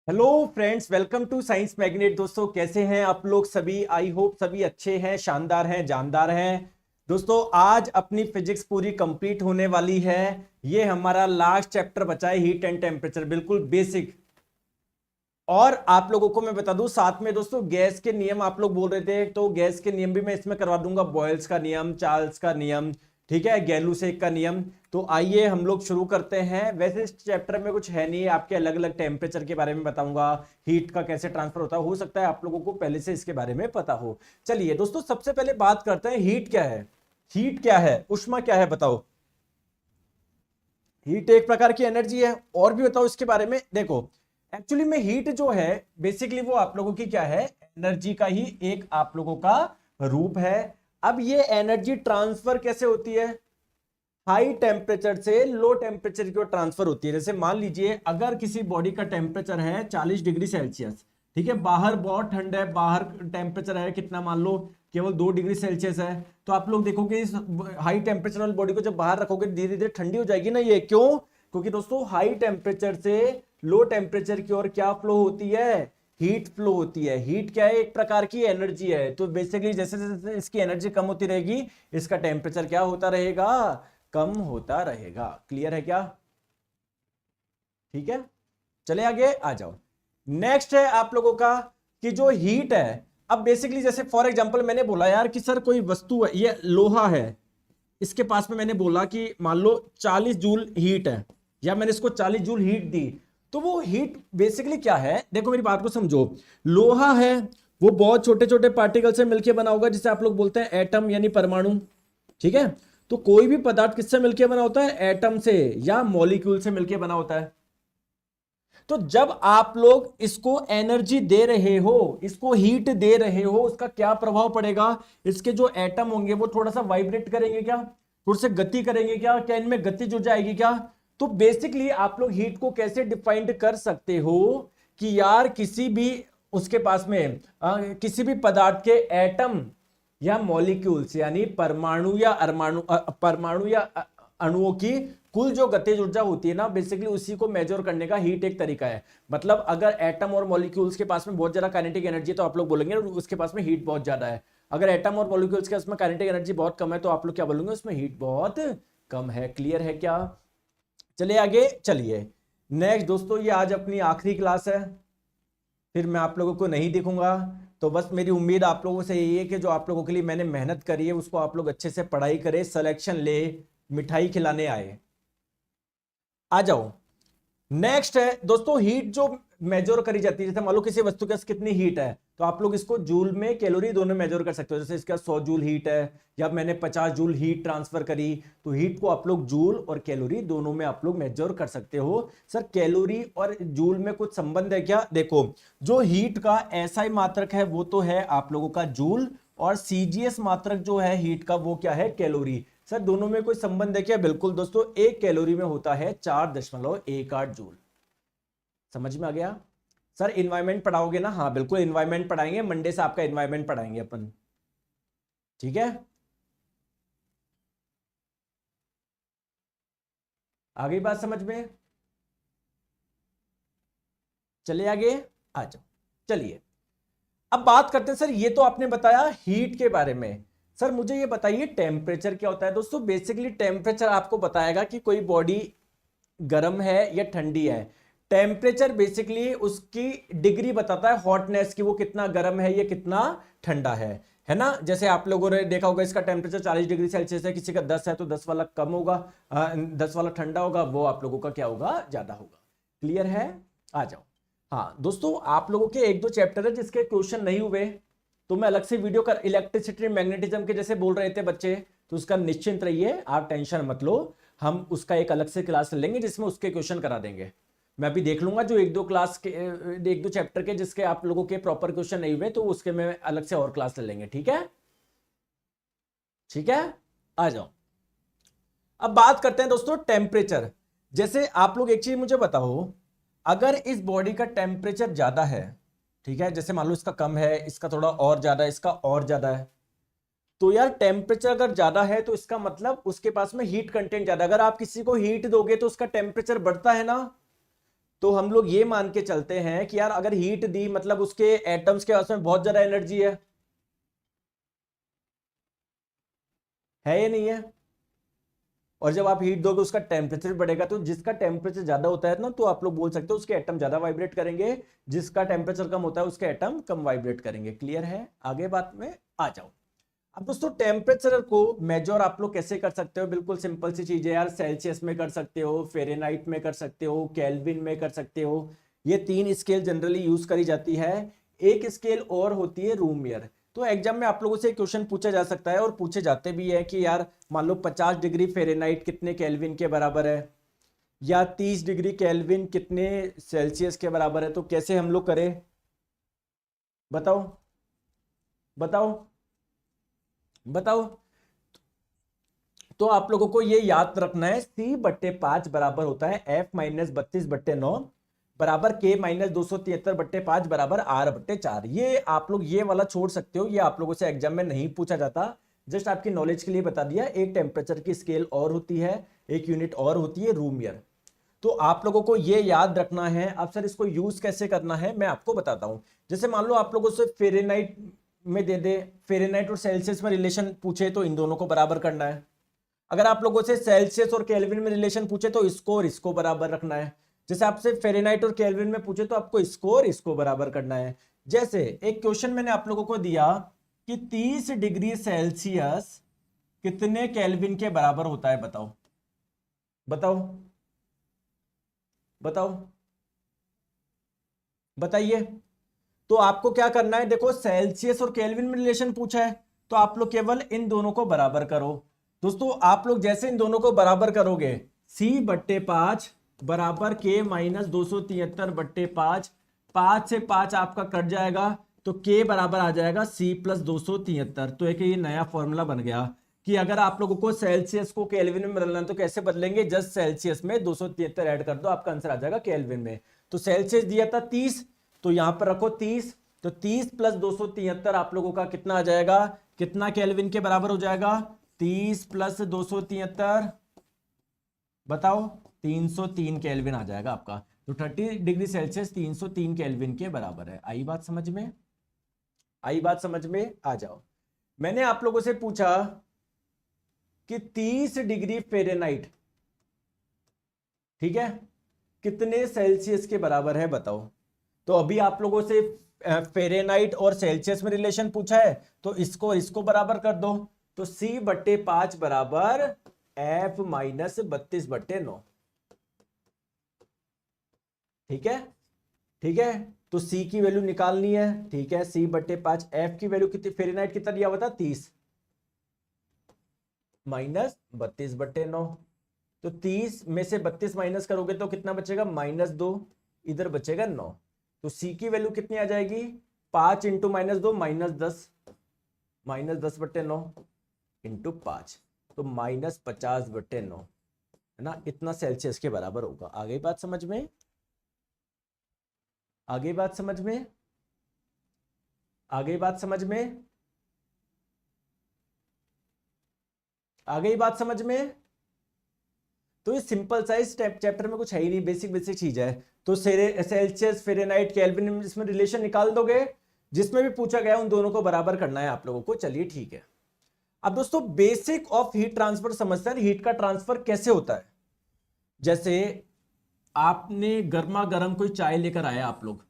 Hello friends, welcome to science magnet. दोस्तों कैसे हैं आप लोग सभी? आई होप सभी अच्छे हैं, शानदार हैं, जानदार हैं। दोस्तों आज अपनी फिजिक्स पूरी कंप्लीट होने वाली है। ये हमारा लास्ट चैप्टर बचा है, हीट एंड टेम्परेचर, बिल्कुल बेसिक। और आप लोगों को मैं बता दूं साथ में दोस्तों, गैस के नियम आप लोग बोल रहे थे, तो गैस के नियम भी मैं इसमें करवा दूंगा। बॉयल्स का नियम, चार्ल्स का नियम, ठीक है, गैलूसेक का नियम। तो आइए हम लोग शुरू करते हैं। वैसे इस चैप्टर में कुछ है नहीं, आपके अलग अलग टेम्परेचर के बारे में बताऊंगा, हीट का कैसे ट्रांसफर होता है। हो सकता है आप लोगों को पहले से इसके बारे में पता हो। चलिए दोस्तों, सबसे पहले बात करते हैं हीट क्या है। हीट क्या है, उष्मा क्या है, बताओ। हीट एक प्रकार की एनर्जी है। और भी बताओ इसके बारे में। देखो, एक्चुअली में हीट जो है बेसिकली वो आप लोगों की क्या है, एनर्जी का ही एक आप लोगों का रूप है। अब ये एनर्जी ट्रांसफर कैसे होती है? हाई टेम्परेचर से लो टेम्परेचर की ओर ट्रांसफर होती है। जैसे मान लीजिए अगर किसी बॉडी का टेम्परेचर है 40 डिग्री सेल्सियस, ठीक है, बाहर बहुत ठंड है, बाहर टेम्परेचर है कितना, मान लो केवल 2 डिग्री सेल्सियस है, तो आप लोग देखोगे इस हाई टेम्परेचर वाली बॉडी को जब बाहर रखोगे धीरे धीरे ठंडी हो जाएगी ना। ये क्यों? क्योंकि दोस्तों हाई टेम्परेचर से लो टेम्परेचर की ओर क्या फ्लो होती है? हीट फ्लो होती है। हीट क्या है? एक प्रकार की एनर्जी है। तो बेसिकली जैसे जैसे इसकी एनर्जी कम होती रहेगी, इसका टेम्परेचर क्या होता रहेगा? कम होता रहेगा। क्लियर है क्या? ठीक है, चले आगे आ जाओ। नेक्स्ट है आप लोगों का कि जो हीट है, अब बेसिकली जैसे फॉर एग्जांपल मैंने बोला यार कि सर कोई वस्तु है, ये लोहा है, इसके पास में मैंने बोला कि मान लो 40 जूल हीट है, या मैंने इसको 40 जूल हीट दी, तो वो हीट बेसिकली क्या है? देखो मेरी बात को समझो। लोहा है, वो बहुत छोटे छोटे पार्टिकल से मिलकर बना होगा, जिसे आप लोग बोलते हैं एटम यानी परमाणु, ठीक है। तो कोई भी पदार्थ किससे मिलकर बना होता है? एटम से या मॉलिक्यूल से मिलकर बना होता है। तो जब आप लोग इसको एनर्जी दे रहे हो, इसको हीट दे रहे हो, उसका क्या प्रभाव पड़ेगा? इसके जो एटम होंगे वो थोड़ा सा वाइब्रेट करेंगे क्या? थोड़ा सा गति करेंगे क्या? क्या इनमें गति जुड़ जाएगी क्या? तो बेसिकली आप लोग हीट को कैसे डिफाइंड कर सकते हो कि यार किसी भी उसके पास में किसी भी पदार्थ के एटम या मॉलिक्यूल्स यानी परमाणु या अणुओं की कुल जो गतिज ऊर्जा होती है ना, बेसिकली उसी को मेजर करने का हीट एक तरीका है। मतलब अगर एटम और मॉलिक्यूल्स के पास में बहुत ज्यादा काइनेटिक एनर्जी है तो आप लोग बोलेंगे उसके पास में हीट बहुत ज्यादा है। अगर एटम और मॉलिक्यूल्स के पास में काइनेटिक एनर्जी बहुत कम है तो आप लोग क्या बोलेंगे? उसमें हीट बहुत कम है। क्लियर है क्या? चलिए आगे चलिए। नेक्स्ट दोस्तों, ये आज अपनी आखिरी क्लास है, फिर मैं आप लोगों को नहीं दिखूंगा। तो बस मेरी उम्मीद आप लोगों से यही है कि जो आप लोगों के लिए मैंने मेहनत करी है उसको आप लोग अच्छे से पढ़ाई करें, सिलेक्शन ले, मिठाई खिलाने आए। आ जाओ। नेक्स्ट है दोस्तों, हीट जो मेजर करी जाती है, जैसे मान लो किसी वस्तु के पास कितनी हीट है, तो आप लोग इसको जूल में कैलोरी दोनों मेजर कर सकते हो। जैसे इसका 100 जूल हीट है, या मैंने 50 जूल हीट ट्रांसफर करी, तो हीट को आप लोग जूल और कैलोरी दोनों में आप लोग मेजर कर सकते हो। सर कैलोरी और जूल में कुछ संबंध है क्या? देखो, जो हीट का एसआई मात्रक है वो तो है आप लोगों का जूल, और सीजीएस मात्रक जो है हीट का वो क्या है? कैलोरी। सर दोनों में कोई संबंध है क्या? बिल्कुल दोस्तों, एक कैलोरी में होता है 4.18 जूल। समझ में आ गया? सर इन्वायरमेंट पढ़ाओगे ना? हाँ बिल्कुल इन्वायरमेंट पढ़ाएंगे, मंडे से आपका इन्वायरमेंट पढ़ाएंगे अपन, ठीक है। आ गई बात समझ में? चलिए आगे आ जाओ। चलिए अब बात करते हैं। सर ये तो आपने बताया हीट के बारे में, सर मुझे ये बताइए टेम्परेचर क्या होता है? दोस्तों बेसिकली टेम्परेचर आपको बताएगा कि कोई बॉडी गर्म है या ठंडी है। टेम्परेचर बेसिकली उसकी डिग्री बताता है हॉटनेस की, वो कितना गर्म है या कितना ठंडा है ना। जैसे आप लोगों ने देखा होगा इसका टेम्परेचर 40 डिग्री सेल्सियस है, किसी का 10 है, तो 10 वाला कम होगा, 10 वाला ठंडा होगा, वो आप लोगों का क्या होगा? ज्यादा होगा। क्लियर है? आ जाओ। हाँ दोस्तों, आप लोगों के एक दो चैप्टर है जिसके क्वेश्चन नहीं हुए, तो मैं अलग से वीडियो कर, इलेक्ट्रिसिटी मैग्नेटिज्म के जैसे बोल रहे थे बच्चे, तो उसका निश्चिंत रहिए, आप टेंशन मत लो। हम उसका एक अलग से क्लास लेंगे जिसमें उसके क्वेश्चन करा देंगे। मैं अभी देख लूंगा जो एक दो क्लास के, एक दो चैप्टर के जिसके आप लोगों के प्रॉपर क्वेश्चन नहीं हुए, तो उसके में अलग से और क्लास ले लेंगे। ठीक है? ठीक है, आ जाओ। अब बात करते हैं दोस्तों टेम्परेचर। जैसे आप लोग एक चीज मुझे बताओ, अगर इस बॉडी का टेम्परेचर ज्यादा है, ठीक है, जैसे मान लो इसका कम है, इसका थोड़ा और ज्यादा है, इसका और ज्यादा है, तो यार टेम्परेचर अगर ज्यादा है तो इसका मतलब उसके पास में हीट कंटेंट ज्यादा। अगर आप किसी को हीट दोगे तो उसका टेम्परेचर बढ़ता है ना। तो हम लोग ये मान के चलते हैं कि यार अगर हीट दी मतलब उसके एटम्स के पास में बहुत ज्यादा एनर्जी है या नहीं है? और जब आप हीट दोगे उसका टेम्परेचर बढ़ेगा, तो जिसका टेम्परेचर ज्यादा होता है ना तो आप लोग बोल सकते हो उसके एटम ज्यादा वाइब्रेट करेंगे, जिसका टेम्परेचर कम होता है उसके एटम कम वाइब्रेट करेंगे। क्लियर है? आगे बात में आ जाओ। अब दोस्तों टेम्परेचर को मेजर आप लोग कैसे कर सकते हो? बिल्कुल सिंपल सी चीज है यार, सेल्सियस में कर सकते हो, फेरेनाइट में कर सकते हो, केल्विन में कर सकते हो। ये 3 स्केल जनरली यूज करी जाती है। एक स्केल और होती है रूम एयर। तो एग्जाम में आप लोगों से क्वेश्चन पूछा जा सकता है और पूछे जाते भी है कि यार मान लो 50 डिग्री फेरेनाइट कितने केल्विन के बराबर है, या 30 डिग्री केल्विन कितने सेल्सियस के बराबर है। तो कैसे हम लोग करें? बताओ बताओ बताओ। तो आप लोगों को ये याद रखना है, C/5 बराबर होता है F-32/9 बराबर K-273/5 बराबर R/4। ये आप लोग ये वाला छोड़ सकते हो, ये आप लोगों से एग्जाम में नहीं पूछा जाता, जस्ट आपकी नॉलेज के लिए बता दिया। एक टेम्परेचर की स्केल और होती है, एक यूनिट और होती है रूम ईयर। तो आप लोगों को ये याद रखना है। अब सर इसको यूज कैसे करना है मैं आपको बताता हूं। जैसे मान लो आप लोगों से फेरेनाइट में दे दे, फेरेनाइट और सेल्सियस में रिलेशन पूछे तो इन दोनों को बराबर करना है। अगर आप लोगों से सेल्सियस और केल्विन में रिलेशन पूछे तो इसको और इसको बराबर रखना है। जैसे आपसे फेरेनाइट और केल्विन में पूछे तो आपको इसको और इसको बराबर करना है। जैसे एक क्वेश्चन मैंने आप लोगों को दिया कि 30 डिग्री सेल्सियस कितने केल्विन के बराबर होता है? बताओ बताओ बताओ बताइए। तो आपको क्या करना है, देखो सेल्सियस और केल्विन में रिलेशन पूछा है तो आप लोग केवल इन दोनों को बराबर करो। दोस्तों आप लोग जैसे इन दोनों को बराबर करोगे, C/5 बराबर K-273/5, 5 से 5 आपका कट जाएगा तो K बराबर आ जाएगा C+273। तो एक ये नया फॉर्मूला बन गया कि अगर आप लोगों को सेल्सियस को केल्विन में बदलना है तो कैसे बदलेंगे, जस्ट सेल्सियस में 273 ऐड कर दो, आपका आंसर आ जाएगा केल्विन में। तो सेल्सियस दिया था 30, तो यहां पर रखो 30, तो 30 + 273 आप लोगों का कितना आ जाएगा, कितना केल्विन के बराबर हो जाएगा? 30 + 273 बताओ, 303 केल्विन आ जाएगा आपका। तो 30 डिग्री सेल्सियस 303 केल्विन के बराबर है। आई बात समझ में? आई बात समझ में? आ जाओ। मैंने आप लोगों से पूछा कि 30 डिग्री फेरेनाइट, ठीक है, कितने सेल्सियस के बराबर है बताओ। तो अभी आप लोगों से फेरेनाइट और सेल्सियस में रिलेशन पूछा है तो इसको इसको बराबर कर दो। तो C/5 बराबर F-32/9। ठीक है? ठीक है, तो C की वैल्यू निकालनी है। ठीक है, C/5, F की वैल्यू कितनी, फेरेनाइट कितना दिया हुआ था 30 -32/9। तो 30 में से 32 माइनस करोगे तो कितना बचेगा, -2, इधर बचेगा 9। तो C की वैल्यू कितनी आ जाएगी, 5 × -2 -10, -10/9 × 5, तो -50/9 है ना, इतना सेल्सियस के बराबर होगा। आ गई बात समझ में? आ गई बात समझ में? आ गई बात समझ में? आ गई बात समझ में? तो ये सिंपल सा इस चैप्टर में कुछ है ही नहीं, बेसिक बेसिक चीज है। तो सेल्सियस, फेरेनाइट, केल्विन इसमें रिलेशन निकाल दोगे, जिसमें भी पूछा गया उन दोनों को बराबर करना है आप लोगों को। चलिए ठीक है। अब दोस्तों बेसिक ऑफ हीट ट्रांसफर समझते हैं, हीट का ट्रांसफर कैसे होता है। जैसे आपने गर्मा गर्म कोई चाय लेकर आया, आप लोग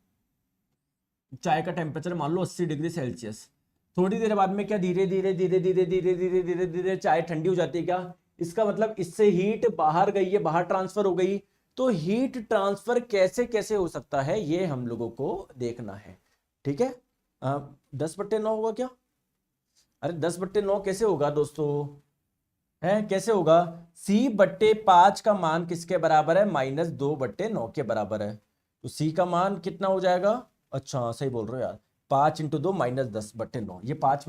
चाय का टेम्परेचर मान लो 80 डिग्री सेल्सियस, थोड़ी देर बाद में क्या धीरे धीरे धीरे धीरे धीरे धीरे धीरे धीरे चाय ठंडी हो जाती है क्या? इसका मतलब इससे हीट बाहर गई है, बाहर ट्रांसफर हो गई। तो हीट ट्रांसफर कैसे कैसे हो सकता है ये हम लोगों को देखना है। ठीक है, 10/9 होगा क्या? अरे 10/9 कैसे होगा दोस्तों, है कैसे होगा? C/5 का मान किसके बराबर है, -2/9 के बराबर है। तो C का मान कितना हो जाएगा, अच्छा सही बोल रहे हो यार, 5 × 2 -10/9। ये 5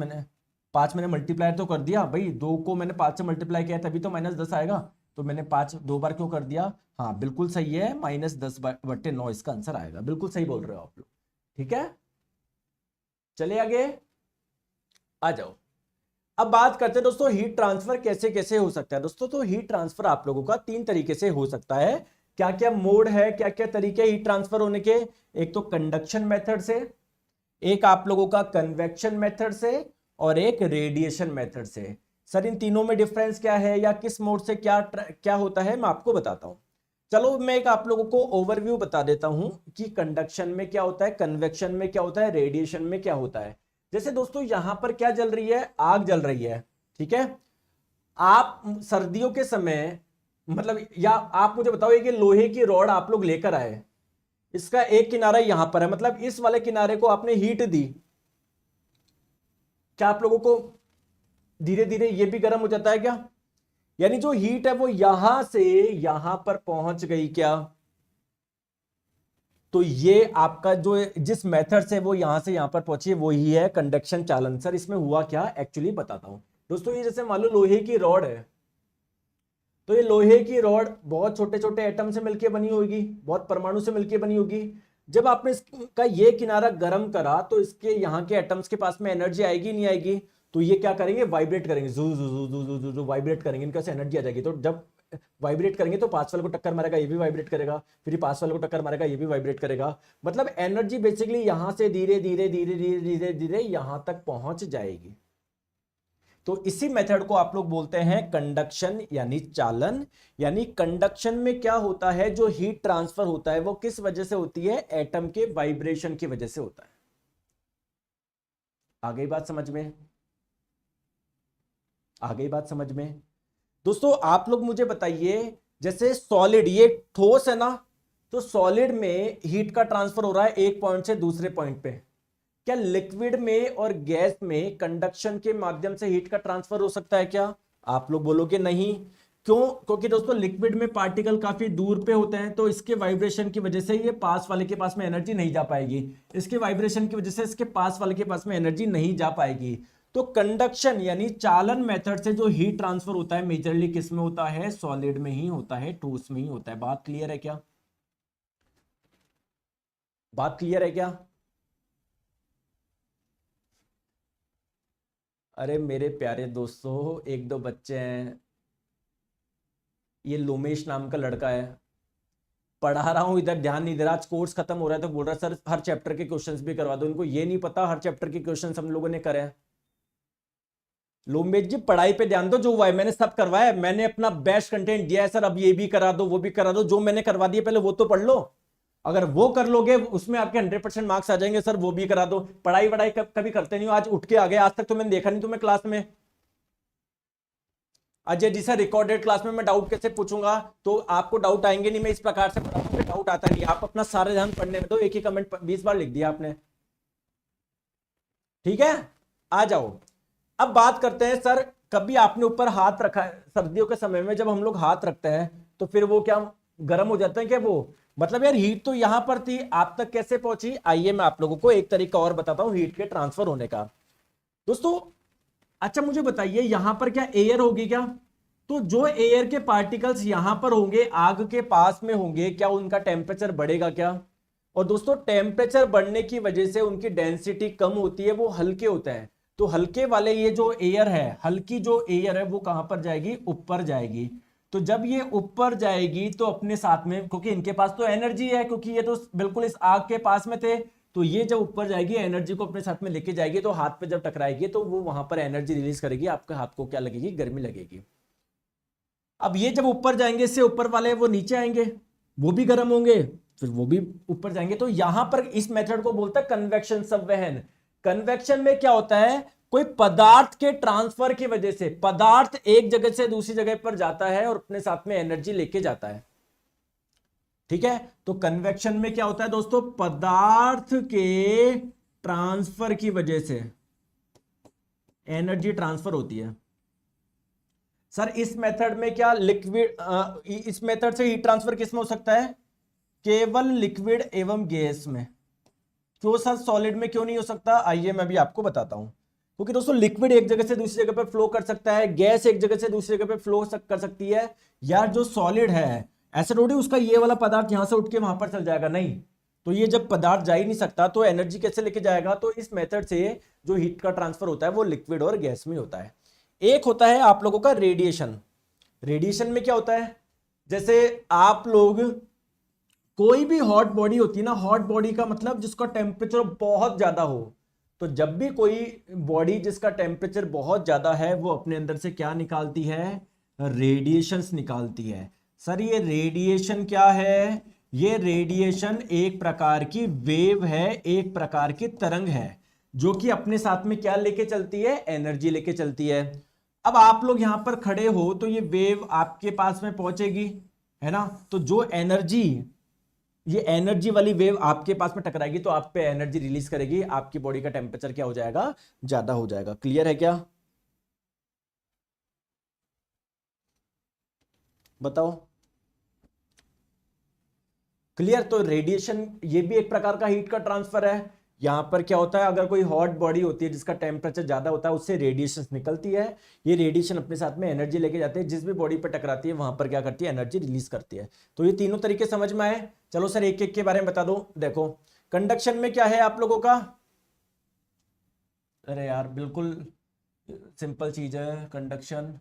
मैंने मल्टीप्लाई तो कर दिया भाई, 2 को मैंने 5 से मल्टीप्लाई किया तभी तो -10 आएगा। तो मैंने 5 2 बार क्यों कर दिया? हाँ बिल्कुल सही है, -10/9 इसका आंसर आएगा। बिल्कुल सही बोल रहे हो आप लोग। ठीक है, चले आगे, आ जाओ। अब बात करते हैं दोस्तों हीट ट्रांसफर कैसे कैसे हो सकता है। दोस्तों तो हीट ट्रांसफर आप लोगों का 3 तरीके से हो सकता है। क्या क्या मोड है, क्या क्या तरीके हीट ट्रांसफर होने के। एक तो कंडक्शन मेथड से, एक आप लोगों का कन्वेक्शन मेथड से, और एक रेडिएशन मेथड से। सर इन तीनों में डिफरेंस क्या है या किस मोड से क्या क्या होता है, मैं आपको बताता हूं। चलो मैं एक आप लोगों को ओवरव्यू बता देता हूं कि कंडक्शन में क्या होता है, कन्वेक्शन में क्या होता है, रेडिएशन में क्या होता है। जैसे दोस्तों यहां पर क्या जल रही है, आग जल रही है, ठीक है। आप सर्दियों के समय, मतलब या आप मुझे बताओ कि लोहे की रॉड आप लोग लेकर आए, इसका एक किनारा यहां पर है, मतलब इस वाले किनारे को आपने हीट दी, क्या आप लोगों को धीरे धीरे ये भी गर्म हो जाता है क्या? यानी जो हीट है वो यहां से यहां पर पहुंच गई क्या? तो ये आपका जो जिस मेथड से वो यहां से यहां पर पहुंची वो ही है कंडक्शन चालन। सर इसमें हुआ क्या एक्चुअली बताता हूं दोस्तों। ये जैसे मान लो लोहे की रॉड है, तो ये लोहे की रॉड बहुत छोटे छोटे एटम से मिलकर बनी होगी, बहुत परमाणु से मिलकर बनी होगी। जब आपने इसका ये किनारा गर्म करा तो इसके यहाँ के एटम्स के पास में एनर्जी आएगी नहीं आएगी? तो ये क्या करेंगे, वाइब्रेट करेंगे, जू जू जू जू जू जू जू वाइब्रेट करेंगे, इनका से एनर्जी आ जाएगी। तो जब वाइब्रेट करेंगे तो पास वाले को टक्कर मारेगा, ये भी वाइब्रेट करेगा, फिर पास वाले को टक्कर मारेगा, ये भी वाइब्रेट करेगा। मतलब एनर्जी बेसिकली यहां से धीरे धीरे धीरे धीरे धीरे धीरे यहां तक पहुंच जाएगी। तो इसी मेथड को आप लोग बोलते हैं कंडक्शन यानी चालन। यानी कंडक्शन में क्या होता है, जो हीट ट्रांसफर होता है वो किस वजह से होती है, एटम के वाइब्रेशन की वजह से होता है। आ गई बात समझ में? आ गई बात समझ में? दोस्तों आप लोग मुझे बताइए, जैसे सॉलिड, ये ठोस है ना, तो सॉलिड में हीट का ट्रांसफर हो रहा है एक पॉइंट से दूसरे पॉइंट पे। क्या लिक्विड में और गैस में कंडक्शन के माध्यम से हीट का ट्रांसफर हो सकता है क्या? आप लोग बोलोगे नहीं। क्यों? क्योंकि दोस्तों लिक्विड में पार्टिकल काफी दूर पे होते हैं, तो इसके वाइब्रेशन की वजह से ये पास वाले के पास में एनर्जी नहीं जा पाएगी, इसके वाइब्रेशन की वजह से इसके पास वाले के पास में एनर्जी नहीं जा पाएगी। तो कंडक्शन यानी चालन मेथड से जो हीट ट्रांसफर होता है मेजरली किस में होता है, सॉलिड में ही होता है, ठोस में ही होता है। बात क्लियर है क्या? बात क्लियर है क्या? अरे मेरे प्यारे दोस्तों, एक दो बच्चे हैं, ये लोमेश नाम का लड़का है, पढ़ा रहा हूं इधर ध्यान नहीं दे रहा। आज कोर्स खत्म हो रहा है तो बोल रहा है सर हर चैप्टर के क्वेश्चंस भी करवा दो। इनको ये नहीं पता हर चैप्टर के क्वेश्चंस हम लोगों ने करे हैं। लोमेश जी पढ़ाई पे ध्यान दो, जो हुआ है मैंने सब करवाया है, मैंने अपना बेस्ट कंटेंट दिया है सर, अब ये भी करा दो वो भी करा दो, जो मैंने करवा दिया पहले वो तो पढ़ लो। अगर वो कर लोगे उसमें आपके 100% मार्क्स आ जाएंगे। सर वो भी करा दो, पढ़ाई वढ़ाई कभी करते नहीं हो, आज उठ के आ गए, आज तक तो मैंने देखा नहीं तुम्हें क्लास में। Ajay ji sir recorded class में मैं डाउट कैसे पूछूंगा? तो आपको डाउट आएंगे नहीं, मैं इस प्रकार से पढ़ाऊंगा, डाउट आता नहीं। आप अपना सारा ध्यान पढ़ने में दो। एक ही कमेंट 20 बार लिख दिया आपने, ठीक है। आ जाओ, अब बात करते हैं सर, कभी आपने ऊपर हाथ रखा है सर्दियों के समय में, जब हम लोग हाथ रखते हैं तो फिर वो क्या गर्म हो जाते हैं क्या? वो मतलब यार हीट तो यहां पर थी, आप तक कैसे पहुंची? आइए मैं आप लोगों को एक तरीका और बताता हूं हीट के ट्रांसफर होने का। दोस्तों अच्छा मुझे बताइए, यहां पर क्या एयर होगी क्या? तो जो एयर के पार्टिकल्स यहां पर होंगे, आग के पास में होंगे, क्या उनका टेम्परेचर बढ़ेगा क्या? और दोस्तों टेम्परेचर बढ़ने की वजह से उनकी डेंसिटी कम होती है, वो हल्के होते हैं। तो हल्के वाले ये जो एयर है, हल्की जो एयर है वो कहां पर जाएगी? ऊपर जाएगी। तो जब ये ऊपर जाएगी तो अपने साथ में, क्योंकि इनके पास तो एनर्जी है, क्योंकि ये तो बिल्कुल इस आग के पास में थे, तो ये जब ऊपर जाएगी एनर्जी को अपने साथ में लेके जाएगी, तो हाथ पे जब टकराएगी तो वो वहां पर एनर्जी रिलीज करेगी, आपके हाथ को क्या लगेगी? गर्मी लगेगी। अब ये जब ऊपर जाएंगे, इससे ऊपर वाले वो नीचे आएंगे, वो भी गर्म होंगे, फिर वो भी ऊपर जाएंगे। तो यहां पर इस मेथड को बोलता है कन्वेक्शन संवहन। कन्वेक्शन में क्या होता है, कोई पदार्थ के ट्रांसफर की वजह से पदार्थ एक जगह से दूसरी जगह पर जाता है और अपने साथ में एनर्जी लेके जाता है, ठीक है। तो कन्वेक्शन में क्या होता है दोस्तों, पदार्थ के ट्रांसफर की वजह से एनर्जी ट्रांसफर होती है। सर इस मेथड में क्या लिक्विड, इस मेथड से हीट ट्रांसफर किस में हो सकता है? केवल लिक्विड एवं गैस में। क्यों सर सॉलिड में क्यों नहीं हो सकता? आइए मैं भी आपको बताता हूं। क्योंकि दोस्तों लिक्विड एक जगह से दूसरी जगह पर फ्लो कर सकता है, गैस एक जगह से दूसरी जगह पर फ्लो कर सकती है। यार जो सॉलिड है ऐसे थोड़ी उसका ये वाला पदार्थ यहां से उठ के वहां पर चल जाएगा, नहीं। तो ये जब पदार्थ जा ही नहीं सकता तो एनर्जी कैसे लेके जाएगा? तो इस मेथड से जो हीट का ट्रांसफर होता है वो लिक्विड और गैस में होता है। एक होता है आप लोगों का रेडिएशन। रेडिएशन में क्या होता है, जैसे आप लोग, कोई भी हॉट बॉडी होती है ना, हॉट बॉडी का मतलब जिसका टेम्परेचर बहुत ज्यादा हो। तो जब भी कोई बॉडी जिसका टेम्परेचर बहुत ज्यादा है वो अपने अंदर से क्या निकालती है, रेडिएशंस निकालती है। सर ये रेडिएशन क्या है, ये रेडिएशन एक प्रकार की वेव है, एक प्रकार की तरंग है, जो कि अपने साथ में क्या लेके चलती है, एनर्जी लेके चलती है। अब आप लोग यहां पर खड़े हो तो ये वेव आपके पास में पहुंचेगी, है ना। तो जो एनर्जी, ये एनर्जी वाली वेव आपके पास में टकराएगी तो आप पे एनर्जी रिलीज करेगी, आपकी बॉडी का टेम्परेचर क्या हो जाएगा, ज्यादा हो जाएगा। क्लियर है क्या, बताओ। क्लियर। तो रेडिएशन ये भी एक प्रकार का हीट का ट्रांसफर है। यहां पर क्या होता है, अगर कोई हॉट बॉडी होती है जिसका टेम्परेचर ज्यादा होता है, उससे रेडिएशन निकलती है। ये रेडिएशन अपने साथ में एनर्जी लेके जाते हैं, जिस भी बॉडी पर टकराती है वहां पर क्या करती है, एनर्जी रिलीज करती है। तो ये तीनों तरीके समझ में आए। चलो सर एक एक के बारे में बता दो। देखो कंडक्शन में क्या है आप लोगों का, अरे यार बिल्कुल सिंपल चीज है कंडक्शन।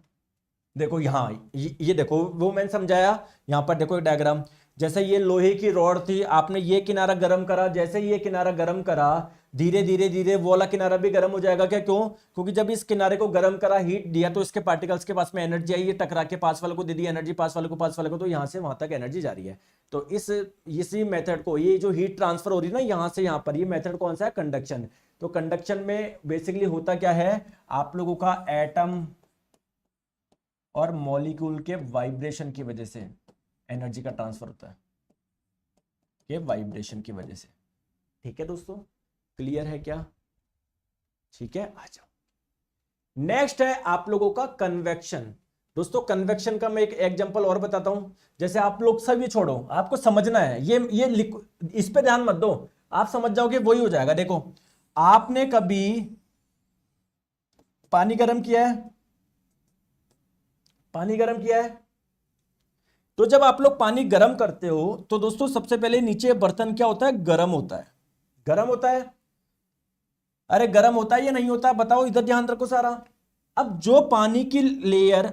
देखो यहाँ ये देखो वो मैंने समझाया, यहाँ पर देखो डायग्राम। जैसे ये लोहे की रॉड थी, आपने ये किनारा गर्म करा, जैसे ये किनारा गर्म करा, धीरे धीरे धीरे वो वाला किनारा भी गर्म हो जाएगा। क्या, क्यों, क्योंकि जब इस किनारे को गर्म करा, हीट दिया, तो इसके पार्टिकल्स के पास में एनर्जी आई, ये टकरा के पास वाले को दे दी एनर्जी, पास वाले को, पास वाले को, तो यहाँ से वहां तक एनर्जी जा रही है। तो इसी मेथड को, ये जो हीट ट्रांसफर हो रही है ना यहाँ से यहाँ पर, ये मेथड कौन सा है, कंडक्शन। तो कंडक्शन में बेसिकली होता क्या है, आप लोगों का एटम और मॉलिक्यूल के वाइब्रेशन की वजह से एनर्जी का ट्रांसफर होता है, ये वाइब्रेशन की वजह से। ठीक है दोस्तों, क्लियर है क्या, ठीक है। आ जाओ, नेक्स्ट है आप लोगों का कन्वेक्शन। दोस्तों कन्वेक्शन का मैं एक एग्जांपल और बताता हूं। जैसे आप लोग सब ये छोड़ो, आपको समझना है, ये इस पे ध्यान मत दो, आप समझ जाओगे वही हो जाएगा। देखो आपने कभी पानी गर्म किया है, पानी गर्म किया है, तो जब आप लोग पानी गर्म करते हो तो दोस्तों सबसे पहले नीचे बर्तन क्या होता है, गर्म होता है, गर्म होता है। अरे गर्म होता है या नहीं होता, बताओ, इधर ध्यान रखो सारा। अब जो पानी की लेयर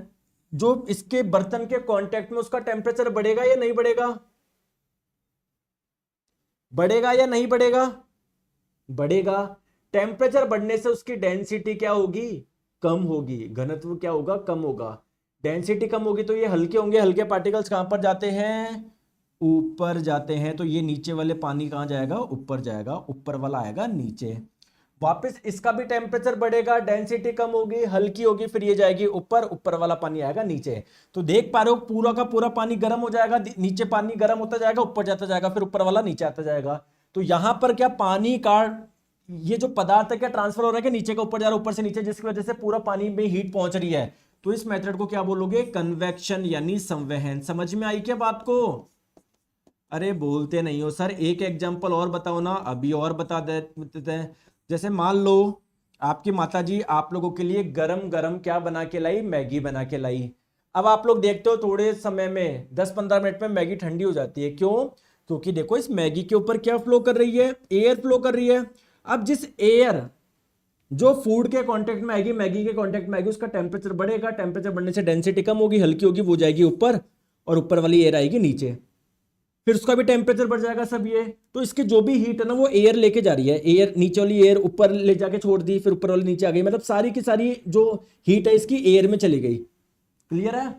जो इसके बर्तन के कांटेक्ट में, उसका टेम्परेचर बढ़ेगा या नहीं बढ़ेगा, बढ़ेगा या नहीं बढ़ेगा, बढ़ेगा। टेम्परेचर बढ़ने से उसकी डेंसिटी क्या होगी, कम होगी, घनत्व क्या होगा, कम होगा। डेंसिटी कम होगी तो ये हल्के होंगे, हल्के पार्टिकल्स कहां पर जाते हैं, ऊपर जाते हैं। तो ये नीचे वाले पानी कहां जाएगा, ऊपर जाएगा, ऊपर वाला आएगा नीचे। वापस इसका भी टेम्परेचर बढ़ेगा, डेंसिटी कम होगी, हल्की होगी, फिर ये जाएगी ऊपर, ऊपर वाला पानी आएगा नीचे। तो देख पा रहे हो पूरा का पूरा पानी गर्म हो जाएगा, नीचे पानी गर्म होता जाएगा, ऊपर जाता जाएगा, फिर ऊपर वाला नीचे आता जाएगा। तो यहां पर क्या, पानी का ये जो पदार्थ है क्या ट्रांसफर हो रहा है कि नीचे का ऊपर जा रहा है, ऊपर से नीचे, जिसकी वजह से पूरा पानी में हीट पहुंच रही है। तो इस मेथड को क्या बोलोगे, कन्वेक्शन यानी संवहन। समझ में आई क्या बात को, अरे बोलते नहीं हो सर, एक एग्जांपल और बताओ ना, अभी और बता देते हैं। जैसे मान लो आपकी माताजी आप लोगों के लिए गरम गरम क्या बना के लाई, मैगी बना के लाई। अब आप लोग देखते हो थोड़े समय में 10-15 मिनट में मैगी ठंडी हो जाती है। क्यों, क्योंकि देखो इस मैगी के ऊपर क्या फ्लो कर रही है, एयर फ्लो कर रही है। अब जिस एयर जो फूड के कांटेक्ट में आएगी, मैगी के कांटेक्ट में आएगी, उसका टेम्परेचर बढ़ेगा, टेम्परेचर बढ़ने से डेंसिटी कम होगी, हल्की होगी, वो जाएगी ऊपर, और ऊपर वाली एयर आएगी नीचे, फिर उसका भी टेम्परेचर बढ़ जाएगा सब ये। तो इसकी जो भी हीट है ना वो एयर लेके जा रही है, एयर नीचे वाली एयर ऊपर ले जाके छोड़ दी, फिर ऊपर वाली नीचे आ गई, मतलब सारी की सारी जो हीट है इसकी एयर में चली गई। क्लियर है,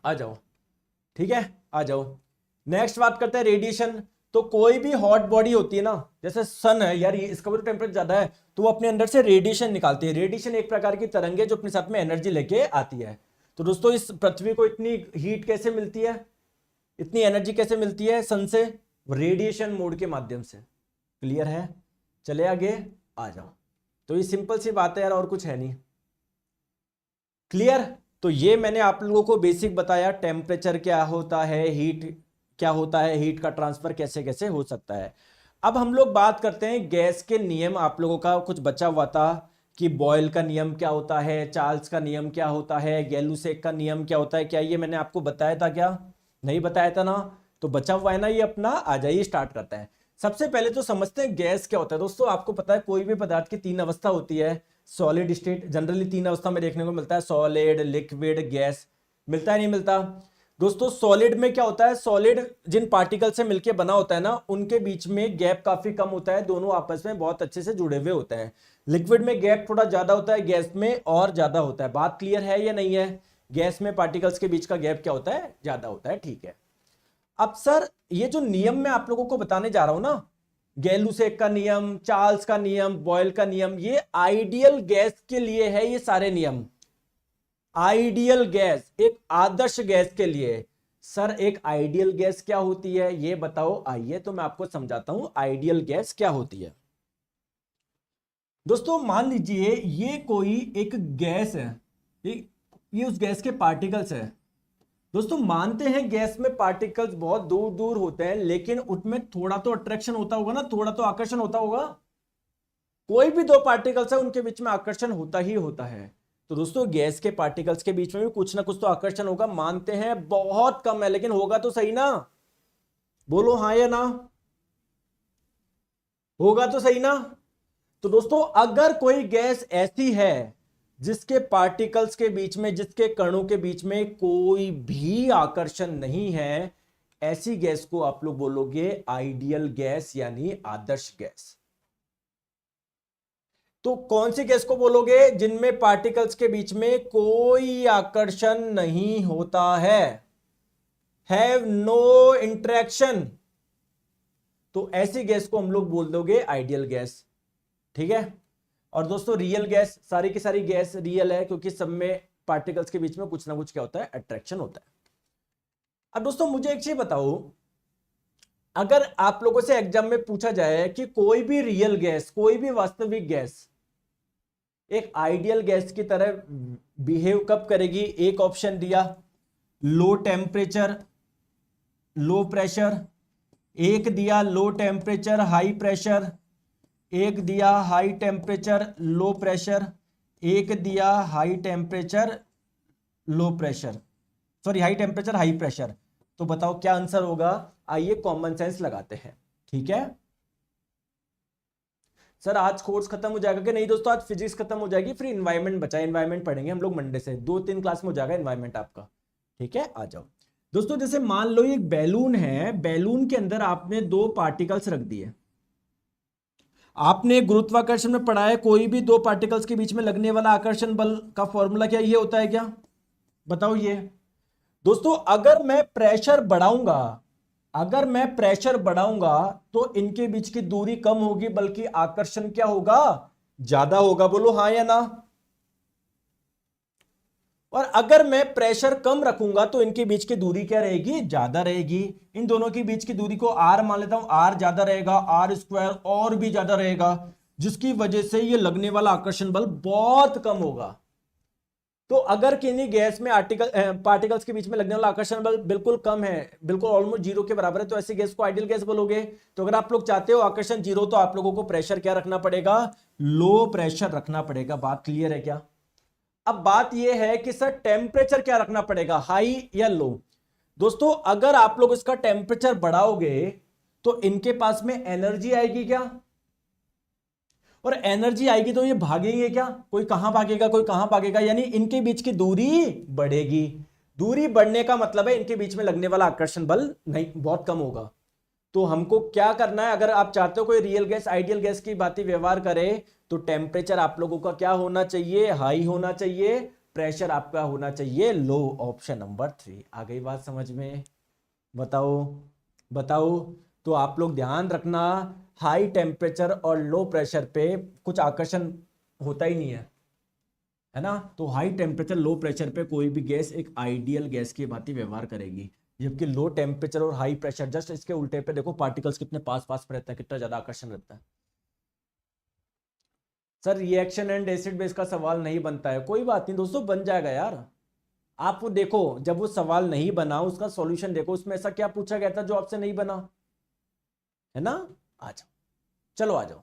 आ जाओ, ठीक है, आ जाओ। नेक्स्ट बात करते हैं रेडिएशन। तो कोई भी हॉट बॉडी होती है ना, जैसे सन है यार, ये इसका भी तो टेम्परेचर ज्यादा है, तो वो अपने अंदर से रेडिएशन निकालती है। रेडिएशन एक प्रकार की तरंग है जो अपने साथ में एनर्जी लेके आती है। तो दोस्तों इस पृथ्वी को इतनी हीट कैसे मिलती है, इतनी एनर्जी कैसे मिलती है सन से, रेडिएशन मोड के माध्यम से। क्लियर है, चले आगे, आ जाओ। तो ये सिंपल सी बात है यार, और कुछ है नहीं। क्लियर। तो ये मैंने आप लोगों को बेसिक बताया, टेम्परेचर क्या होता है, हीट क्या होता है, हीट का ट्रांसफर कैसे कैसे हो सकता है। अब हम लोग बात करते हैं गैस के नियम। आप लोगों का कुछ बचा हुआ था कि बॉयल का नियम क्या होता है, चार्ल्स का नियम क्या होता है, गैलुसेक का नियम क्या होता है, क्या ये मैंने आपको बताया था, क्या नहीं बताया था ना। तो बचा हुआ है ना ये अपना, आ जाइए स्टार्ट करते हैं। सबसे पहले तो समझते हैं गैस क्या होता है। दोस्तों आपको पता है कोई भी पदार्थ की 3 अवस्था होती है, सॉलिड स्टेट जनरली 3 अवस्था में देखने को मिलता है, सॉलिड, लिक्विड, गैस। मिलता है नहीं मिलता। दोस्तों सॉलिड में क्या होता है, सॉलिड जिन पार्टिकल से मिलके बना होता है ना, उनके बीच में गैप काफी कम होता है, दोनों आपस में बहुत अच्छे से जुड़े हुए होते हैं। लिक्विड में गैप थोड़ा ज्यादा होता है, गैस में और ज्यादा होता है। बात क्लियर है या नहीं है? गैस में पार्टिकल्स के बीच का गैप क्या होता है, ज्यादा होता है, ठीक है। अब सर ये जो नियम मैं आप लोगों को बताने जा रहा हूं ना, गैलुसेक का नियम, चार्ल्स का नियम, बॉयल का नियम, ये आइडियल गैस के लिए है। ये सारे नियम आइडियल गैस, एक आदर्श गैस के लिए। सर एक आइडियल गैस क्या होती है ये बताओ, आइए तो मैं आपको समझाता हूं आइडियल गैस क्या होती है। दोस्तों मान लीजिए ये कोई एक गैस है, ये उस गैस के पार्टिकल्स है। दोस्तों मानते हैं गैस में पार्टिकल्स बहुत दूर दूर होते हैं, लेकिन उनमें थोड़ा तो अट्रैक्शन होता होगा ना, थोड़ा तो आकर्षण होता होगा। कोई भी दो पार्टिकल्स है उनके बीच में आकर्षण होता ही होता है। तो दोस्तों गैस के पार्टिकल्स के बीच में भी कुछ ना कुछ तो आकर्षण होगा, मानते हैं बहुत कम है, लेकिन होगा तो सही ना, बोलो हाँ या ना, होगा तो सही ना। तो दोस्तों अगर कोई गैस ऐसी है जिसके पार्टिकल्स के बीच में, जिसके कणों के बीच में कोई भी आकर्षण नहीं है, ऐसी गैस को आप लोग बोलोगे आइडियल गैस यानी आदर्श गैस। तो कौन सी गैस को बोलोगे? जिनमें पार्टिकल्स के बीच में कोई आकर्षण नहीं होता है, हैव नो इंटरेक्शन, तो ऐसी गैस को हम लोग बोल दोगे आइडियल गैस, ठीक है। और दोस्तों रियल गैस, सारी की सारी गैस रियल है, क्योंकि सब में पार्टिकल्स के बीच में कुछ ना कुछ क्या होता है, अट्रैक्शन होता है। अब दोस्तों मुझे एक चीज बताओ, अगर आप लोगों से एग्जाम में पूछा जाए कि कोई भी रियल गैस, कोई भी वास्तविक गैस एक आइडियल गैस की तरह बिहेव कब करेगी? एक ऑप्शन दिया लो टेम्परेचर लो प्रेशर, एक दिया लो टेम्परेचर हाई प्रेशर, एक दिया हाई टेम्परेचर लो प्रेशर, एक दिया high temperature low pressure, sorry high temperature high pressure. तो बताओ क्या आंसर होगा? आइए कॉमन सेंस लगाते हैं, ठीक है। सर आज कोर्स खत्म हो जाएगा कि नहीं? दोस्तों आज फिजिक्स खत्म हो जाएगी, फिर इन्वायरमेंट बचा है, इन्वायरमेंट पढ़ेंगे हम लोग मंडे से, 2-3 क्लास में हो जाएगा इन्वायरमेंट आपका, ठीक है। आ जाओ दोस्तों, जैसे मान लो एक बैलून है, बैलून के अंदर आपने दो पार्टिकल्स रख दिए। आपने गुरुत्वाकर्षण में पढ़ा है, कोई भी दो पार्टिकल्स के बीच में लगने वाला आकर्षण बल का फॉर्मूला क्या ये होता है क्या? बताओ ये। दोस्तों अगर मैं प्रेशर बढ़ाऊंगा, अगर मैं प्रेशर बढ़ाऊंगा तो इनके बीच की दूरी कम होगी, बल्कि आकर्षण क्या होगा? ज्यादा होगा, बोलो हाँ या ना। और अगर मैं प्रेशर कम रखूंगा तो इनके बीच की दूरी क्या रहेगी? ज्यादा रहेगी। इन दोनों के बीच की दूरी को आर मान लेता हूं, आर ज्यादा रहेगा, आर स्क्वायर और भी ज्यादा रहेगा, जिसकी वजह से ये लगने वाला आकर्षण बल बहुत कम होगा। तो अगर किन्हीं गैस में पार्टिकल्स के बीच में लगने वाला आकर्षण बल बिल्कुल कम है, बिल्कुल ऑलमोस्ट जीरो के बराबर है, तो ऐसी गैस को आइडियल गैस बोलोगे। तो अगर आप लोग चाहते हो आकर्षण जीरो, तो आप लोगों को प्रेशर क्या रखना पड़ेगा? लो प्रेशर रखना पड़ेगा। बात क्लियर है क्या? अब बात यह है कि सर टेम्परेचर क्या रखना पड़ेगा, हाई या लो? दोस्तों अगर आप लोग इसका टेम्परेचर बढ़ाओगे तो इनके पास में एनर्जी आएगी क्या? और एनर्जी आएगी तो ये भागेंगे क्या? कोई कहां भागेगा, कोई कहां भागेगा, यानी इनके बीच की दूरी बढ़ेगी। दूरी बढ़ने का मतलब है इनके बीच में लगने वाला आकर्षण बल नहीं, बहुत कम होगा। तो हमको क्या करना है, अगर आप चाहते हो कोई रियल गैस आइडियल गैस की बात व्यवहार करे, तो टेम्परेचर आप लोगों का क्या होना चाहिए? हाई होना चाहिए। प्रेशर आपका होना चाहिए लो। Option number 3। आ गई बात समझ में? बताओ बताओ। तो आप लोग ध्यान रखना, हाई टेम्परेचर और लो प्रेशर पे कुछ आकर्षण होता ही नहीं है ना। तो हाई टेम्परेचर लो प्रेशर पे कोई भी गैस एक आइडियल गैस की भांति व्यवहार करेगी, जबकि लो टेम्परेचर और हाई प्रेशर जस्ट इसके उल्टे पे देखो, पार्टिकल्स कितने पास पास में रहता है, कितना ज्यादा आकर्षण रहता है। Sir reaction and acid base का सवाल नहीं बनता है, कोई बात नहीं दोस्तों, बन जाएगा यार। आप वो देखो, जब वो सवाल नहीं बना उसका सॉल्यूशन देखो, उसमें ऐसा क्या पूछा गया था जो आपसे नहीं बना, है ना। आ जाओ, चलो आ जाओ।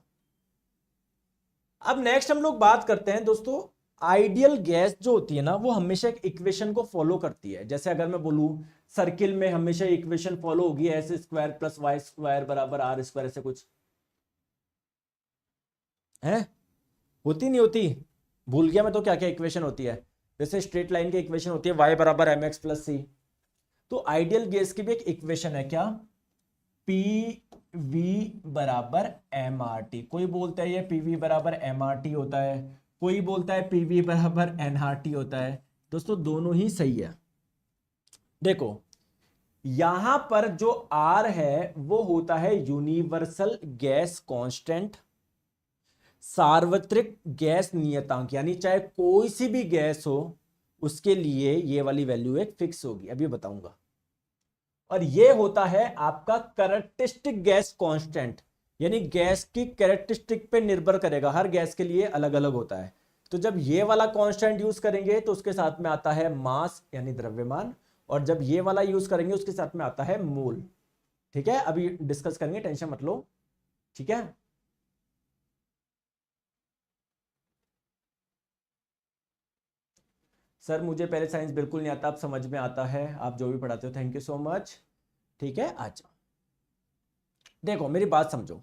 अब नेक्स्ट हम लोग बात करते हैं दोस्तों, आइडियल गैस जो होती है ना, वो हमेशा एक इक्वेशन को फॉलो करती है। जैसे अगर मैं बोलूं सर्किल में हमेशा इक्वेशन फॉलो होगी, x square plus y square बराबर आर स्क्वायर, ऐसे कुछ है, होती नहीं होती? भूल गया मैं तो क्या क्या इक्वेशन होती है। जैसे स्ट्रेट लाइन की इक्वेशन होती है y बराबर mx प्लस सी, तो आइडियल गैस की भी एक इक्वेशन है, क्या? PV बराबर mRT। कोई बोलता है ये PV बराबर mRT होता है, कोई बोलता है PV बराबर nRT होता है। दोस्तों दोनों ही सही है। देखो यहां पर जो R है वो होता है यूनिवर्सल गैस कांस्टेंट, सार्वत्रिक गैस नियतांक, यानी चाहे कोई सी भी गैस हो उसके लिए ये वाली वैल्यू एक फिक्स होगी, अभी बताऊंगा। और ये होता है आपका कैरेक्टरिस्टिक गैस कांस्टेंट, यानी गैस की कैरेक्टरिस्टिक पे निर्भर करेगा, हर गैस के लिए अलग अलग होता है। तो जब ये वाला कांस्टेंट यूज करेंगे तो उसके साथ में आता है मास यानी द्रव्यमान, और जब ये वाला यूज करेंगे उसके साथ में आता है मोल। ठीक है, अभी डिस्कस करेंगे, टेंशन मत लो। ठीक है, सर मुझे पहले साइंस बिल्कुल नहीं आता, अब समझ में आता है, आप जो भी पढ़ाते हो, थैंक यू सो मच। ठीक है, अच्छा देखो मेरी बात समझो,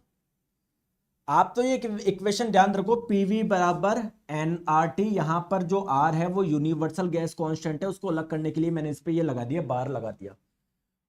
आप तो ये इक्वेशन ध्यान रखो, पीवी बराबर nRT, यहां पर जो R है वो यूनिवर्सल गैस कांस्टेंट है, उसको अलग करने के लिए मैंने इस पे ये लगा दिया, बार लगा दिया।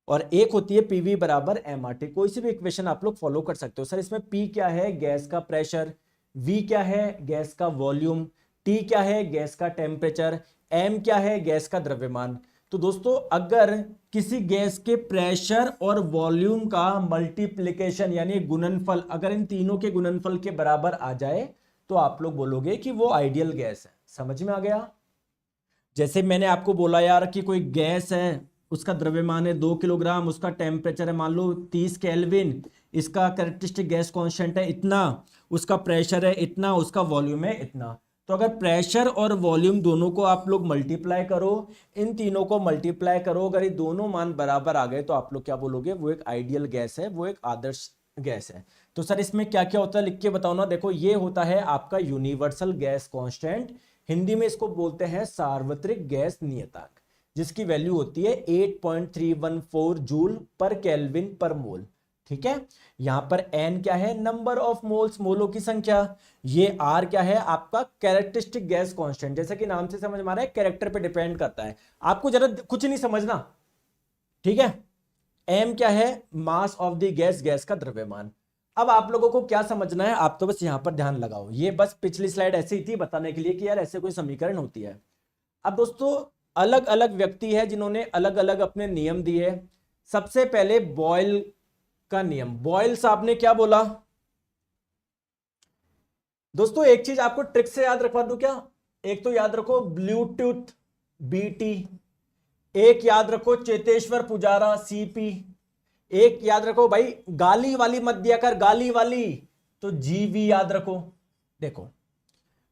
और एक होती है पीवी बराबर mRT। कोई सी भी इक्वेशन आप लोग फॉलो कर सकते हो। सर इसमें P क्या है? गैस का प्रेशर। V क्या है? गैस का वॉल्यूम। T क्या है? गैस का टेम्परेचर। M क्या है? गैस का द्रव्यमान। तो दोस्तों अगर किसी गैस के प्रेशर और वॉल्यूम का मल्टीप्लिकेशन यानी गुणनफल, अगर इन तीनों के गुणनफल के बराबर आ जाए तो आप लोग बोलोगे कि वो आइडियल गैस है। समझ में आ गया? जैसे मैंने आपको बोला यार कि कोई गैस है, उसका द्रव्यमान है 2 किलोग्राम, उसका टेम्परेचर है मान लो 30 केल्विन, इसका कैरेक्टरिस्टिक गैस कांस्टेंट है इतना, उसका प्रेशर है इतना, उसका वॉल्यूम है इतना। तो अगर प्रेशर और वॉल्यूम दोनों को आप लोग मल्टीप्लाई करो, इन तीनों को मल्टीप्लाई करो, अगर ये दोनों मान बराबर आ गए तो आप लोग क्या बोलोगे? वो एक आइडियल गैस है, वो एक आदर्श गैस है। तो सर इसमें क्या क्या होता है लिख के बताओ ना। देखो ये होता है आपका यूनिवर्सल गैस कांस्टेंट, हिंदी में इसको बोलते हैं सार्वत्रिक गैस नियतांक, जिसकी वैल्यू होती है 8.314 जूल पर केल्विन पर मोल। ठीक है, यहां पर n क्या है? नंबर ऑफ मोल्स, मोलों की संख्या। ये r क्या है? आपका कैरेक्टरिस्टिक गैस कांस्टेंट, जैसे कि नाम से समझ में आ रहा है कैरेक्टर पे डिपेंड करता है, आपको जरा कुछ नहीं समझना। ठीक है, m क्या है? Mass of the gas, gas का द्रव्यमान। अब आप लोगों को क्या समझना है, आप तो बस यहां पर ध्यान लगाओ, ये बस पिछली स्लाइड ऐसी ही थी बताने के लिए कि यार ऐसे कोई समीकरण होती है। अब दोस्तों अलग अलग व्यक्ति है जिन्होंने अलग अलग अपने नियम दिए। सबसे पहले बॉयल का नियम, बॉयल साहब ने क्या बोला? दोस्तों एक चीज आपको ट्रिक से याद रखवा दूं क्या? एक तो याद रखो ब्लूटूथ BT, एक याद रखो चेतेश्वर पुजारा CP, एक याद रखो भाई गाली वाली मत दिया कर, गाली वाली तो GV याद रखो। देखो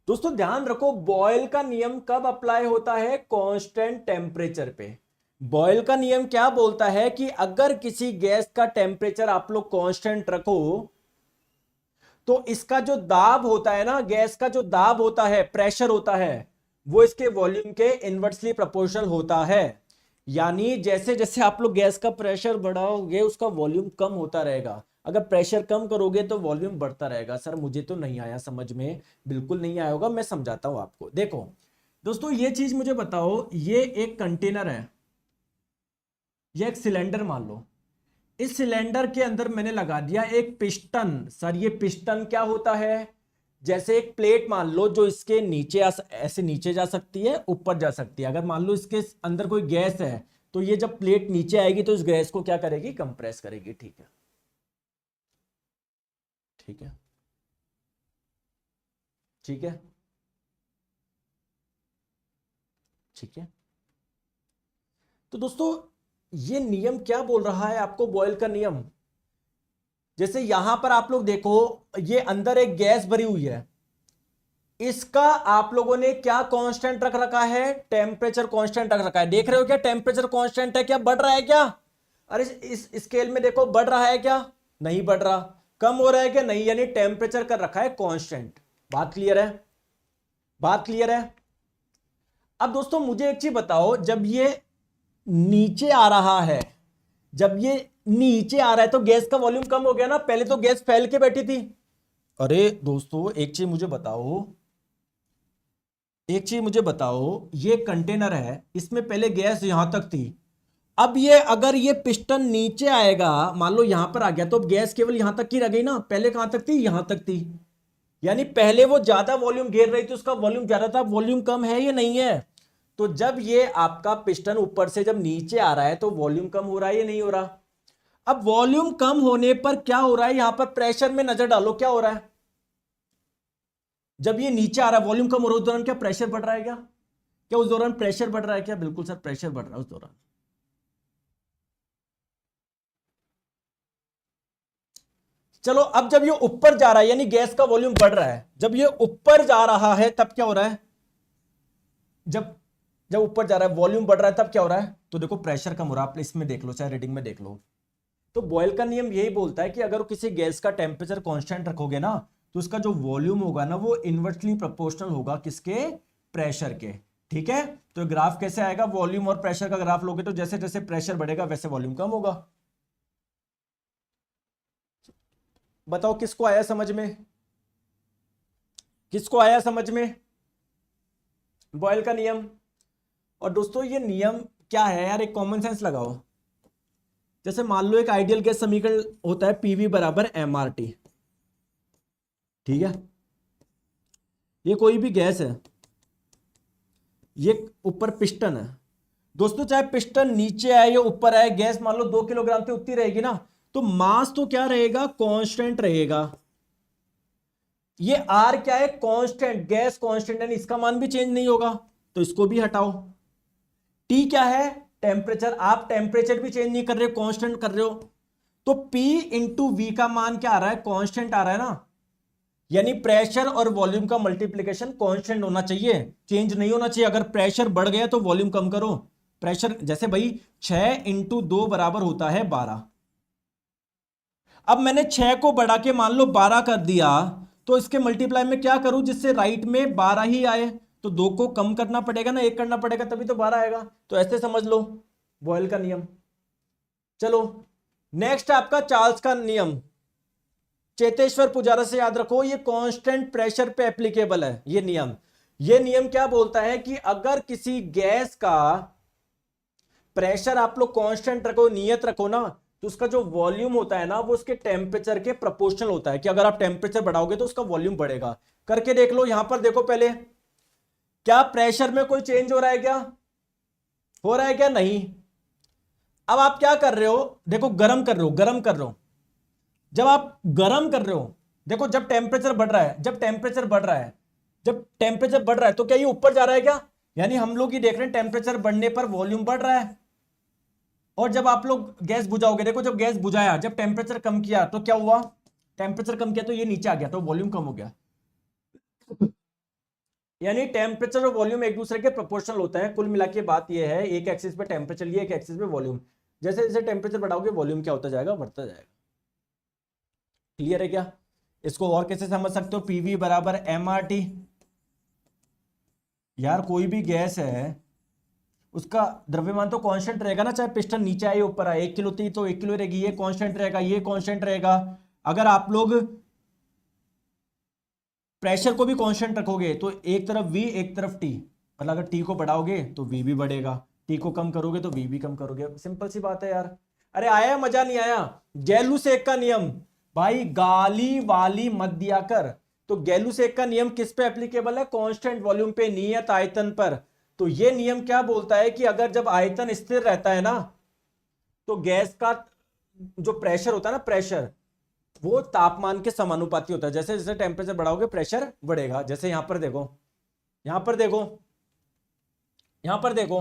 दोस्तों ध्यान रखो, बॉयल का नियम कब अप्लाई होता है? कांस्टेंट टेम्परेचर पे। बॉयल का नियम क्या बोलता है कि अगर किसी गैस का टेम्परेचर आप लोग कांस्टेंट रखो तो इसका जो दाब होता है ना, गैस का जो दाब होता है, प्रेशर होता है, वो इसके वॉल्यूम के इनवर्सली प्रोपोर्शनल होता है। यानी जैसे जैसे आप लोग गैस का प्रेशर बढ़ाओगे उसका वॉल्यूम कम होता रहेगा, अगर प्रेशर कम करोगे तो वॉल्यूम बढ़ता रहेगा। सर मुझे तो नहीं आया समझ में, बिल्कुल नहीं आया होगा, मैं समझाता हूं आपको। देखो दोस्तों ये चीज मुझे बताओ, ये एक कंटेनर है, ये एक सिलेंडर मान लो, इस सिलेंडर के अंदर मैंने लगा दिया एक पिस्टन। सर ये पिस्टन क्या होता है? जैसे एक प्लेट मान लो जो इसके नीचे ऐसे नीचे जा सकती है, ऊपर जा सकती है। अगर मान लो इसके अंदर कोई गैस है तो ये जब प्लेट नीचे आएगी तो इस गैस को क्या करेगी? कंप्रेस करेगी। ठीक है, ठीक है, ठीक है, ठीक है। तो दोस्तों ये नियम क्या बोल रहा है आपको? बॉयल का नियम। जैसे यहां पर आप लोग देखो, ये अंदर एक गैस भरी हुई है, इसका आप लोगों ने क्या कांस्टेंट रख रखा है? टेम्परेचर कांस्टेंट रख रखा है। देख रहे हो क्या टेम्परेचर कांस्टेंट है? क्या बढ़ रहा है क्या? अरे इस स्केल में देखो, बढ़ रहा है क्या? नहीं बढ़ रहा। कम हो रहा है क्या? नहीं, यानी टेम्परेचर कर रखा है कांस्टेंट। बात क्लियर है? बात क्लियर है? अब दोस्तों मुझे एक चीज बताओ, जब ये नीचे आ रहा है, जब ये नीचे आ रहा है तो गैस का वॉल्यूम कम हो गया ना, पहले तो गैस फैल के बैठी थी। अरे दोस्तों एक चीज मुझे बताओ, एक चीज मुझे बताओ, ये कंटेनर है, इसमें पहले गैस यहां तक थी, अब ये अगर ये पिस्टन नीचे आएगा, मान लो यहां पर आ गया, तो अब गैस केवल यहां तक की रह गई ना, पहले कहां तक थी, यहां तक थी। यानी पहले वो ज्यादा वॉल्यूम घेर रही थी, उसका वॉल्यूम ज्यादा था, वॉल्यूम कम है या नहीं है। तो जब ये आपका पिस्टन ऊपर से जब नीचे आ रहा है तो वॉल्यूम कम हो रहा है या नहीं हो रहा। अब वॉल्यूम कम होने पर क्या हो रहा है, यहां पर प्रेशर में नजर डालो, क्या हो रहा है। जब ये नीचे आ रहा है, वॉल्यूम कम हो रहा है, उस दौरान क्या प्रेशर बढ़ रहा है, क्या उस दौरान प्रेशर बढ़ रहा है क्या, बिल्कुल सर प्रेशर बढ़ रहा है उस दौरान। चलो अब जब ये ऊपर जा रहा है यानी गैस का वॉल्यूम बढ़ रहा है, जब ये ऊपर जा रहा है तब क्या हो रहा है, जब जब ऊपर जा रहा है वॉल्यूम बढ़ रहा है तब क्या हो रहा है, तो देखो प्रेशर कम हो रहा है। आप इसमें देख लो, चाहे रीडिंग में देख लो। तो बॉयल का नियम यही बोलता है कि अगर किसी गैस का टेम्परेचर कांस्टेंट रखोगे ना, तो उसका जो वॉल्यूम होगा ना वो इनवर्सली प्रोपोर्शनल होगा किसके, प्रेशर के। ठीक है, तो ग्राफ कैसे आएगा, वॉल्यूम और प्रेशर का ग्राफ लोगे तो जैसे जैसे प्रेशर बढ़ेगा वैसे वॉल्यूम कम होगा। बताओ किसको आया समझ में, किसको आया समझ में बॉयल का नियम। और दोस्तों ये नियम क्या है यार, एक कॉमन सेंस लगाओ। जैसे मान लो एक आइडियल गैस समीकरण होता है पीवी बराबर एमआरटी। ठीक है, ये कोई भी गैस है, ये ऊपर पिस्टन है। दोस्तों चाहे पिस्टन नीचे आए या ऊपर आए, गैस मान लो 2 किलोग्राम से उतनी रहेगी ना, तो मास तो क्या रहेगा, कांस्टेंट रहेगा। ये आर क्या है, कांस्टेंट, गैस कांस्टेंट है, इसका मान भी चेंज नहीं होगा, तो इसको भी हटाओ। टी क्या है, टेम्परेचर, आप टेम्परेचर भी चेंज नहीं कर रहे हो, कांस्टेंट कर रहे हो। तो P इंटू वी का मान क्या आ रहा है, कांस्टेंट आ रहा है ना। यानी प्रेशर और वॉल्यूम का मल्टीप्लिकेशन कांस्टेंट होना चाहिए, चेंज नहीं होना चाहिए। अगर प्रेशर बढ़ गया तो वॉल्यूम कम करो। प्रेशर जैसे भाई 6 इंटू 2 बराबर होता है 12। अब मैंने 6 को बढ़ा के मान लो 12 कर दिया, तो इसके मल्टीप्लाई में क्या करूं जिससे राइट में 12 ही आए, तो 2 को कम करना पड़ेगा ना, 1 करना पड़ेगा तभी तो 12 आएगा। तो ऐसे समझ लो बॉयल का नियम। चलो नेक्स्ट आपका चार्ल्स का नियम, चेतेश्वर पुजारा से याद रखो, ये कांस्टेंट प्रेशर पे एप्लीकेबल है ये नियम। ये नियम क्या बोलता है कि अगर किसी गैस का प्रेशर आप लोग कांस्टेंट रखो, नियत रखो ना, तो उसका जो वॉल्यूम होता है ना वो उसके टेम्परेचर के प्रोपोर्शनल होता है, कि अगर आप टेम्परेचर बढ़ाओगे तो उसका वॉल्यूम बढ़ेगा। करके देख लो, यहां पर देखो पहले, क्या प्रेशर में कोई चेंज हो रहा है, क्या हो रहा है, क्या नहीं। अब आप क्या कर रहे हो, देखो गर्म कर रहे हो, गर्म कर रहे हो। जब आप गर्म कर रहे हो, देखो जब टेम्परेचर बढ़ रहा है, जब टेम्परेचर बढ़ रहा है, जब टेम्परेचर बढ़ रहा है तो क्या ये ऊपर जा रहा है क्या, यानी हम लोग ये देख रहे हैं टेम्परेचर बढ़ने पर वॉल्यूम बढ़ रहा है। और जब आप लोग गैस बुझाओगे, देखो जब गैस बुझाया, जब टेम्परेचर कम किया तो क्या हुआ, टेम्परेचर कम किया तो ये नीचे आ गया, तो वॉल्यूम कम हो गया। यानी टेम्परेचर और वॉल्यूम एक दूसरे के प्रोपोर्शनल होते हैं। कुल मिला के बात ये है, एक एक्सिस पे टेम्परेचर लिए, एक एक्सिस पे वॉल्यूम। जैसे जैसे टेम्परेचर बढ़ाओगे वॉल्यूम क्या होता जाएगा, बढ़ता जाएगा। क्लियर है क्या। इसको और कैसे समझ सकते हो, पीवी बराबर एमआरटी। यार कोई भी गैस है उसका द्रव्यमान तो कांस्टेंट रहेगा ना, चाहे पिस्टन नीचे आए ऊपर आए। 1 किलो थी तो 1 किलो रहेगी, ये कांस्टेंट रहेगा, ये कांस्टेंट रहेगा। अगर आप लोग प्रेशर को भी कांस्टेंट रखोगे तो एक तरफ V एक तरफ T, मतलब अगर T को बढ़ाओगे तो V भी बढ़ेगा, T को कम करोगे तो V भी कम करोगे। सिंपल सी बात है यार। अरे आया मजा नहीं आया। गैलुसेक का नियम, भाई गाली वाली मत दिया कर। तो गैलुसेक का नियम किस पे एप्लीकेबल है, कांस्टेंट वॉल्यूम पे, नियत आयतन पर। तो ये नियम क्या बोलता है कि अगर जब आयतन स्थिर रहता है ना, तो गैस का जो प्रेशर होता है ना, प्रेशर वो तापमान के समानुपाती होता है। जैसे जैसे टेम्परेचर बढ़ाओगे प्रेशर बढ़ेगा। जैसे यहां पर देखो, यहां पर देखो, यहां पर देखो,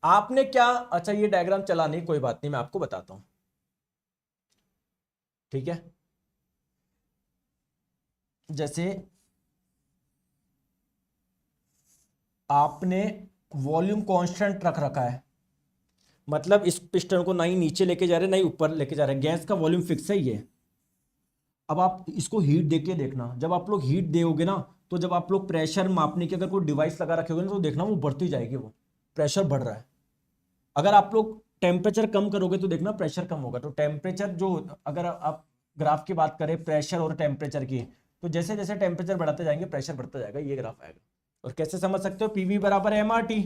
आपने क्या, अच्छा ये डायग्राम चला नहीं, कोई बात नहीं, मैं आपको बताता हूं। ठीक है, जैसे आपने वॉल्यूम कांस्टेंट रख रखा है, मतलब इस पिस्टन को ना ही नीचे लेके जा रहे ना ही ऊपर लेके जा रहे, गैस का वॉल्यूम फिक्स है ये। अब आप इसको हीट दे के देखना, जब आप लोग हीट दोगे ना, तो जब आप लोग प्रेशर मापने की अगर कोई डिवाइस लगा रखे होगे ना, तो देखना वो बढ़ती जाएगी, वो प्रेशर बढ़ रहा है। अगर आप लोग टेम्परेचर कम करोगे तो देखना प्रेशर कम होगा। तो टेम्परेचर जो, अगर आप ग्राफ की बात करें प्रेशर और टेम्परेचर की, तो जैसे जैसे टेम्परेचर बढ़ाते जाएंगे प्रेशर बढ़ता जाएगा, ये ग्राफ आएगा। और कैसे समझ सकते हो, पीवी बराबर एमआरटी।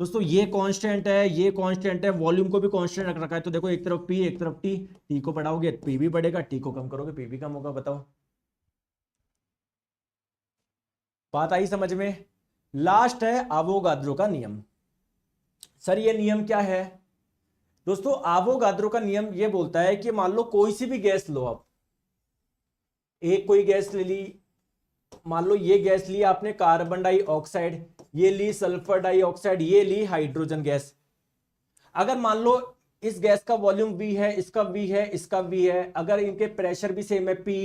दोस्तों ये कांस्टेंट है, ये कांस्टेंट है, वॉल्यूम को भी कांस्टेंट रख रखा है। तो देखो एक तरफ P एक तरफ T, T को बढ़ाओगे P भी बढ़ेगा, T को कम करोगे P भी कम होगा। बताओ, बात आई समझ में? लास्ट है अवोगाद्रो का नियम। सर ये नियम क्या है? दोस्तों अवोगाद्रो का नियम ये बोलता है कि मान लो कोई सी भी गैस लो आप, एक कोई गैस ले ली, मान लो ये गैस ली आपने कार्बन डाइऑक्साइड, ये ली सल्फर डाइऑक्साइड, ये ली हाइड्रोजन गैस। अगर मान लो इस गैस का वॉल्यूम V है, इसका V है, इसका V है, अगर इनके प्रेशर भी सेम है P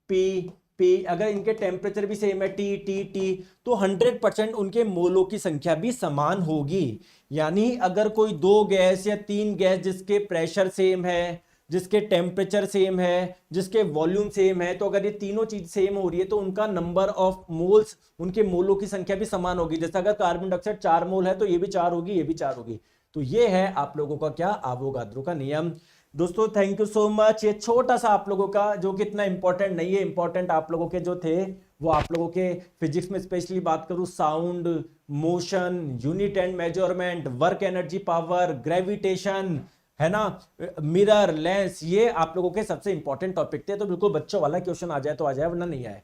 P P, अगर इनके टेम्परेचर भी सेम है T T T, तो 100% उनके मोलों की संख्या भी समान होगी। यानी अगर कोई दो गैस या तीन गैस जिसके प्रेशर सेम है, जिसके टेम्परेचर सेम है, जिसके वॉल्यूम सेम है, तो अगर ये तीनों चीज सेम हो रही है तो उनका नंबर ऑफ मोल्स, उनके मोलों की संख्या भी समान होगी। जैसे अगर कार्बन डाइऑक्साइड 4 मोल है तो ये भी 4 होगी, ये भी 4 होगी। तो ये है आप लोगों का क्या, अवोगाद्रो का नियम। दोस्तों थैंक यू सो मच। ये छोटा सा आप लोगों का, जो कि इतना इंपॉर्टेंट नहीं है, इंपॉर्टेंट आप लोगों के जो थे वो आप लोगों के फिजिक्स में स्पेशली बात करूं, sound, motion, unit and measurement, work energy power, gravitation, है ना, मिरर, लेंस, ये आप लोगों के सबसे इंपॉर्टेंट टॉपिक थे। तो बिल्कुल बच्चों वाला क्वेश्चन आ जाए तो आ जाए, वरना नहीं आए।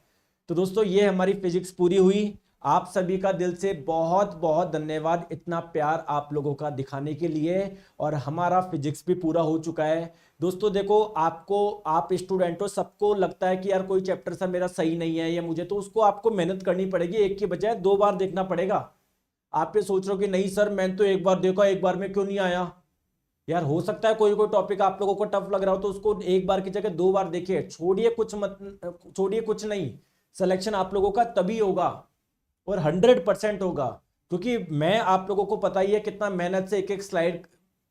तो दोस्तों ये हमारी फिजिक्स पूरी हुई। आप सभी का दिल से बहुत बहुत धन्यवाद इतना प्यार आप लोगों का दिखाने के लिए, और हमारा फिजिक्स भी पूरा हो चुका है। दोस्तों देखो, आपको, आप स्टूडेंट हो, सबको लगता है कि यार कोई चैप्टर सा मेरा सही नहीं है या मुझे, तो उसको आपको मेहनत करनी पड़ेगी, एक की बजाय 2 बार देखना पड़ेगा। आप ये सोच रहे हो कि नहीं सर मैंने तो एक बार देखा, एक बार में क्यों नहीं आया? यार हो सकता है कोई कोई टॉपिक आप लोगों को टफ लग रहा हो तो उसको एक बार की जगह 2 बार देखिए। छोड़िए कुछ मत, छोड़िए कुछ नहीं, सिलेक्शन आप लोगों का तभी होगा और 100% होगा, क्योंकि मैं आप लोगों को पता ही है कितना मेहनत से एक एक स्लाइड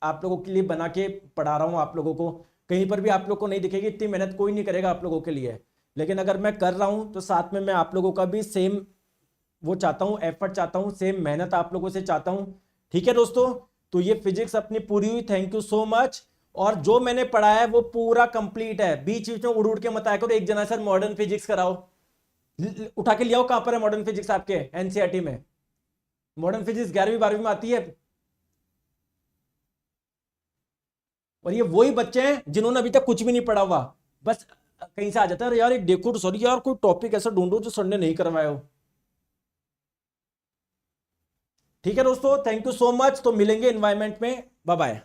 आप लोगों के लिए बना के पढ़ा रहा हूं आप लोगों को। कहीं पर भी आप लोग को नहीं दिखेगी, इतनी मेहनत कोई नहीं करेगा आप लोगों के लिए। लेकिन अगर मैं कर रहा हूं तो साथ में मैं आप लोगों का भी सेम वो चाहता हूं, एफर्ट चाहता हूं, सेम मेहनत आप लोगों से चाहता हूं। ठीक है दोस्तों, तो ये फिजिक्स अपनी पूरी हुई। Thank you so much. और जो मैंने पढ़ाया है वो पूरा कंप्लीट है, बीच बीच में उड़ उड़ के मत आया करो। एक जना सर मॉडर्न फिजिक्स कराओ, उठा के ले आओ। कहां पर है मॉडर्न फिजिक्स आपके एनसीईआरटी में? मॉडर्न फिजिक्स 11वीं 12वीं में आती है। और ये वही बच्चे हैं जिन्होंने अभी तक कुछ भी नहीं पढ़ा हुआ, बस कहीं से आ जाता है यार एक देखो तो सॉरी यार कोई टॉपिक ऐसा ढूंढो जो सर ने नहीं करवाया हो। ठीक है दोस्तों, थैंक यू सो मच। तो मिलेंगे एनवायरमेंट में, बाय बाय।